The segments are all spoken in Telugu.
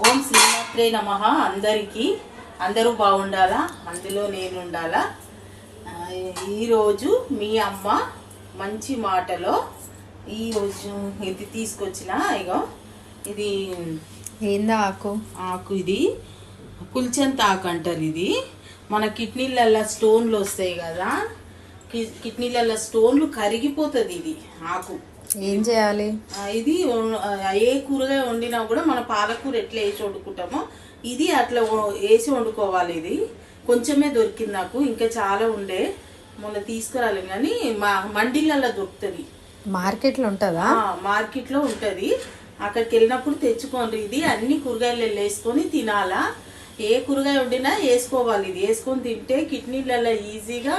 ఓం శ్రీమాత్రే నమః. అందరూ బాగుండాలా, అందులో నేను ఉండాలా. ఈరోజు మీ అమ్మ మంచి మాటలో ఈరోజు ఇది తీసుకొచ్చిన ఇగో ఇది ఏందా ఆకు ఇది కుల్చంత ఆకు అంటారు. ఇది మన కిడ్నీలలో స్టోన్లు వస్తాయి కదా, కిడ్నీలలో స్టోన్లు కరిగిపోతుంది ఇది ఆకు. ఏం చేయాలి? ఇది ఏ కూరగా వండినా కూడా మన పాలకూర ఎట్లా వేసి వండుకుంటామో ఇది అట్లా వేసి వండుకోవాలి. ఇది కొంచెమే దొరికింది నాకు, ఇంకా చాలా ఉండే మొన్న తీసుకురాలి కానీ మండీలలో దొరుకుతుంది. మార్కెట్లో ఉంటుందా? మార్కెట్లో ఉంటుంది, అక్కడికి వెళ్ళినప్పుడు తెచ్చుకోండి. ఇది అన్ని కూరగాయలు వేసుకొని తినాలా, ఏ కూరగాయ వండినా వేసుకోవాలి. ఇది వేసుకొని తింటే కిడ్నీలలో ఈజీగా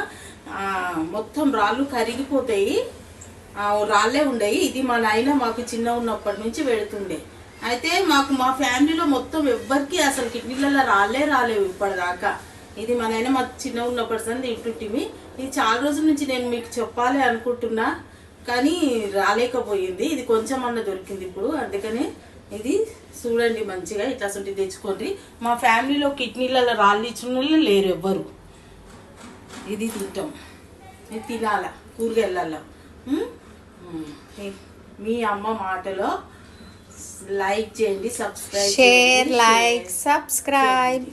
మొత్తం రాళ్ళు కరిగిపోతాయి, రాళ్ళే ఉండయి. ఇది మా నాయన మాకు చిన్న ఉన్నప్పటి నుంచి పెడుతుండే. అయితే మా ఫ్యామిలీలో మొత్తం ఎవ్వరికి అసలు కిడ్నీలలో రాలేవు ఇప్పటిదాకా. ఇది మా నాయన మా చిన్న ఉన్నప్పటి నుంచి తింటుంటివి. ఇది చాలా రోజుల నుంచి నేను మీకు చెప్పాలి అనుకుంటున్నా కానీ రాలేకపోయింది. ఇది కొంచెం అన్న దొరికింది ఇప్పుడు, అందుకని ఇది చూడండి మంచిగా ఇట్లా అసలు తెచ్చుకోండి. మా ఫ్యామిలీలో కిడ్నీలలో రాళ్ళు ఇచ్చిన వాళ్ళు లేరు ఎవ్వరు. ఇది తింటాం, ఇది తినాల కూరగాయలలో. మీ అమ్మ మాటలో లైక్ చేయండి, సబ్స్క్రైబ్ షేర్, లైక్, సబ్స్క్రైబ్.